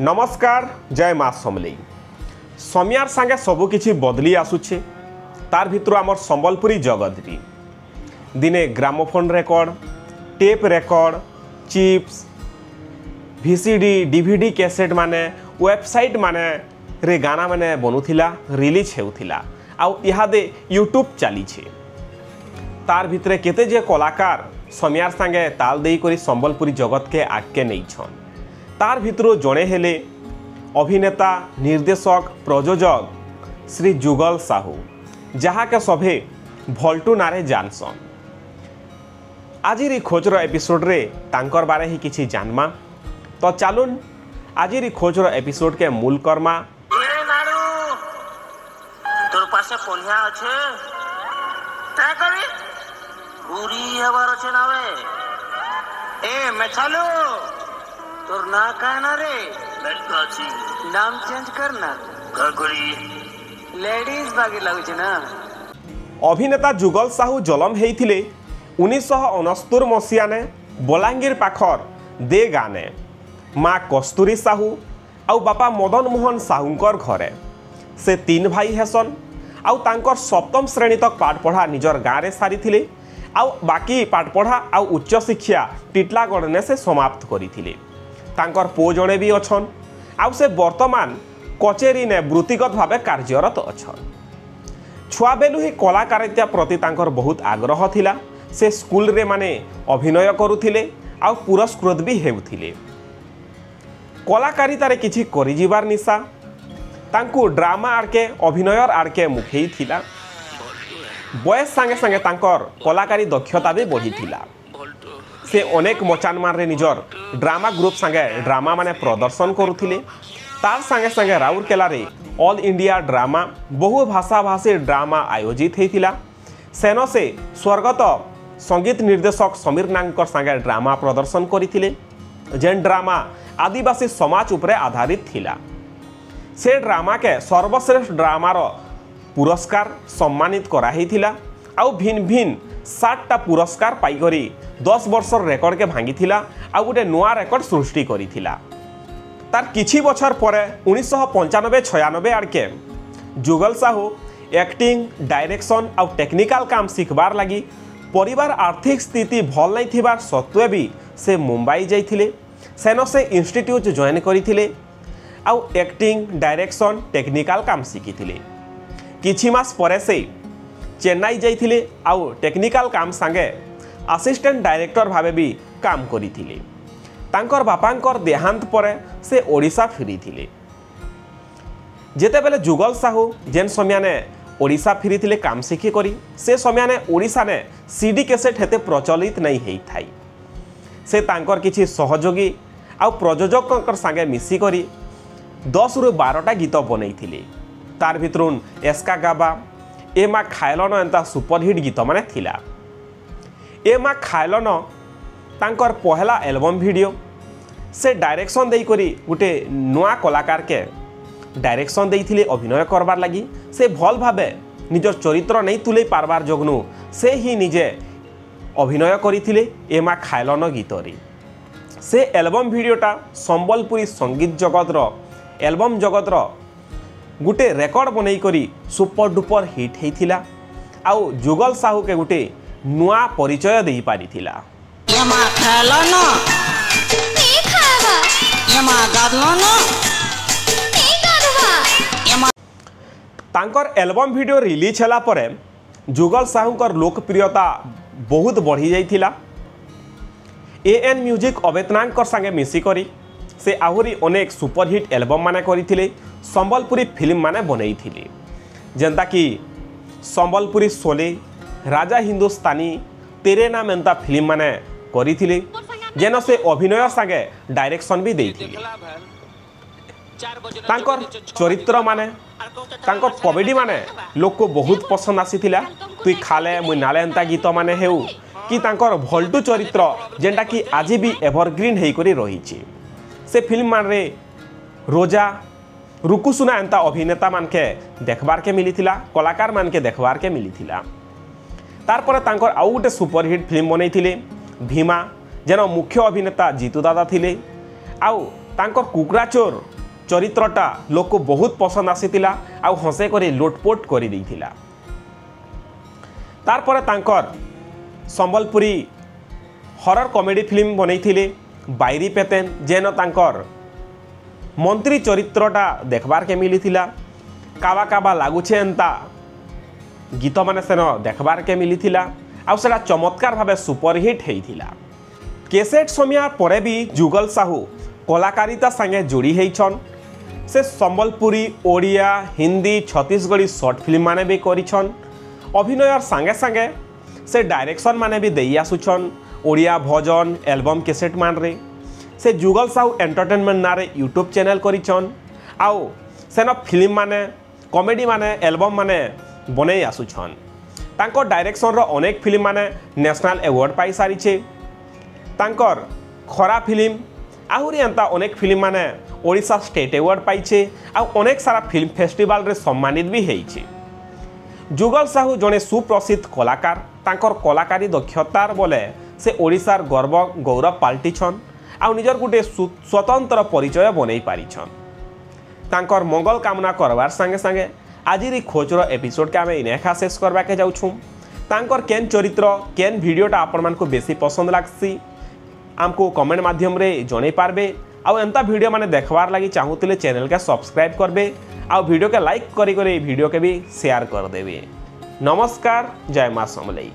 नमस्कार जय माँ समलेई समियार सांगे सबुकिछि बदली आसुछे तार भितर आमर संबलपुरी जगतरी दिने gramophone record tape record chips VCD DVD cassette माने वेबसाइट माने रे गाना माने बनुथिला रिलीज हेउथिला आउ इहादे यूट्यूब चली तार भितरे केते जे कलाकार समियार सांगे ताल देई करी संबलपुरी जगत के आगे नहीं छन तार भितरो जड़े हेले अभिनेता निर्देशक प्रयोजक श्री जुगल साहू जहाँ के सभे भल्टू नारे जानसन आजिरी खोजर एपिसोड रे तांकर बारे ही किछि जानमा तो चलुन आजिरी खोजर एपिसोड के मूल कर्मा तोर पासे कोन्या আছে তা করি पूरी हवार আছে नावे ए मेछालू तोर ना कहना रे लड़काची नाम चेंज करना का करी लेडीज बागे लागुछ ना। अभिनेता जुगल साहू जलम हेइथिले 1969 मसीहा ने बलांगीर पाखर दे गाने माँ कस्तूरी साहू आउ बापा मदन मोहन साहूंकर घरे से 3 भाई हेसन आउ तांकर सप्तम श्रेणी तक पाठ पढ़ा निजर गाँव में सारी आउ बाकी पाठ पढ़ा आउ उच्च शिक्षा टिटलागढ़ ने से समाप्त करिथिले। तांकर पो जड़े भी अच्छन आउ से वर्तमान कचेरी ने वृत्तिगत भाव कार्यरत अच्छन। छुआ बेलू ही कलाकारिता प्रति तांकर बहुत आग्रह थिला से स्कूल रे माने अभिनय करुथिले आउ पुरस्कृत भी हेउथिले। कलाकारिता रे किछि करि जिबार निशा तांकु ड्रामा आड़के अभिनयर आड़के मुखेई थिला। बयस संगे संगे तांकर कलाकारी दक्षता भी बढ़ी थिला। से अनेक मचानमान रे निजर ड्रामा ग्रुप संगे ड्रामा माने प्रदर्शन करुथिले। तार संगे संगे राउरकेला रे ऑल इंडिया ड्रामा बहु भाषा भाषी ड्रामा आयोजित हेतिला। सेनो से स्वर्गत संगीत निर्देशक समीर नांकर संगे ड्रामा प्रदर्शन करिथिले जेन ड्रामा आदिवासी समाज उपरे आधारित थिला। से ड्रामा के सर्वश्रेष्ठ ड्रामार पुरस्कार सम्मानित कराहीथिला आउ भिन्न भिन्न 60टा पुरस्कार पाइकरी 10 वर्षर रेकर्ड के भांगिथिला आउ गोटे नुआ रेकर्ड सृष्टि करिथिला। तार किछि बछर परे 1995-96 आड़के जुगल साहू एक्टिंग डायरेक्शन आउ टेक्निकल काम सिखबार लगी परिवार आर्थिक स्थिति भल नहीं थिबार सत्वे भी से मुंबई जाइथिले। सेनो से इंस्टीट्यूट जॉइन करिथिले आउ एक्टिंग डायरेक्शन टेक्निकल काम शिखिथिले। किछि मास परे से चेन्नई जाइथिले आउ टेक्निकल काम संगे असिस्टेंट डायरेक्टर भावे भी काम करिथिले। तांकर बापांकर देहांत परे से ओडिशा फिरिथिले। जेते बेले जुगल साहू जेन समयाने ओडिशा फिरिथिले काम शिखि करी से समयाने ओडिशा ने सीडी कैसेट हेते प्रचलित नहीं हेई थाई। से तांकर किछि सहयोगी आउ प्रयोजक संगे मिसी करी 10 रु 12टा गीत बनैथिले। तार भितरुन एस्का गाबा ए मा खायलन एंता सुपरहिट गीत माने थिला। ए मा खायलन तांकर पहला एल्बम वीडियो से डायरेक्शन देई करी गुटे नुआ कलाकार के डायरेक्शन देइथिले अभिनय करबार लगी। से भल भाबे निजर चरित्र नहीं तुले पारबार जगनु से ही निजे अभिनय करिथिले ए मा खायलन गीतरी। से एल्बम वीडियोटा संबलपुरी संगीत जगतर एल्बम जगतर गुटे रेकर्ड बनई करी सुपर डुपर हिट हेतिला आउ जुगल साहू के गुटे नुआ परिचय देई पारिथिला। यमा खालन नहीं खावा यमा गादलन नहीं गादवा यमा तांकर एल्बम वीडियो रिलीज होला परे जुगल साहूकर लोकप्रियता बहुत बढ़ी जाइथिला। AN म्यूजिक अवेतनांकर संगे मिसी करी से आहुरी अनेक सुपरहिट एल्बम माने करिथिले। संबलपुरी फिल्म माने बनैथिले जेंता कि संबलपुरी सोले राजा हिंदुस्तानी तेरे नाम एंता फिल्म माने करिथिले जेन से अभिनय संगे डायरेक्शन भी देइथिले। तांकर चरित्र माने तांकर कॉमेडी माने लोक को बहुत पसंद आसीथिला। तुई खाले मुई नाले एंता गीत माने हेउ कि तांकर भल्टू चरित्र जेंटा कि आज भी एवरग्रीन हेई करी रहिछि। से फिल्म माने रोजा रुकुसुना एंता अभिनेता मान के देखबार के मिली थिला कलाकार मान के देखबार के मिली थिला। तार पर तांकर आउ गोटे सुपरहिट फिल्म बनैथिले भीमा जेन मुख्य अभिनेता जीतू दादा थिले आउ तांकर कुकुरा चोर चरित्रटा लोक को बहुत पसंद आसीतिला आउ हसे करी लोटपोट करी देइथिला। तार परे तांकर संबलपुरी हरर कॉमेडी फिल्म बनैथिले बायरी पेतेन जेन तांकर मंत्री चरित्रटा देखबार के मिलीथिला। काबा काबा लागुछे एंता गीत माने सेन देखबार के मिलीथिला आउ सेटा चमत्कार भावे सुपरहिट हेइथिला। केसेट समिया परे भी जुगल साहू कलाकारिता संगे जोड़ी हेइछन। से संबलपुरी ओडिया हिंदी छत्तीसगढ़ी शॉर्ट फिल्म माने भी करिछन। अभिनयर संगे संगे से डायरेक्शन माने भी देई आसुछन ओडिया भजन एल्बम केसेट मान रे। से जुगल साहू एंटरटेनमेंट नारे यूट्यूब चैनल करिछन आउ सेन फिल्म माने कॉमेडी माने एल्बम माने बनै आसुछन। तांकर डायरेक्शन रो अनेक फिल्म माने नेशनल अवार्ड पाई सारिछे। तांकर खरा फिल्म आहुरी एंता अनेक फिल्म माने ओडिशा स्टेट अवार्ड पाइछे आ अनेक सारा फिल्म फेस्टिवल रे सम्मानित भी हेइछे। जुगल साहू जने सुप्रसिद्ध कलाकार। तांकर कलाकारी दक्षतार बोले से ओडिशार गर्व गौरव पाल्टिछन आ निजर गुटे स्वतंत्र परिचय बनै पारिछन। तांकर मंगल कामना करवार संगे संगे आजिरी खोजर एपिसोड के आम इनेखा शेष करवा के जाऊँ। तांकर केन चरित्र केन वीडियोटा आपण मानक बेसी पसंद लागसी आमको कमेंट माध्यम रे जणे पारबे। आउ एंता वीडियो माने देखबार लगी चाहूतिले चैनल के सब्सक्राइब करबे आउ वीडियो के लाइक करी वीडियो के भी शेयर कर देबे। नमस्कार, जय मां समलेई।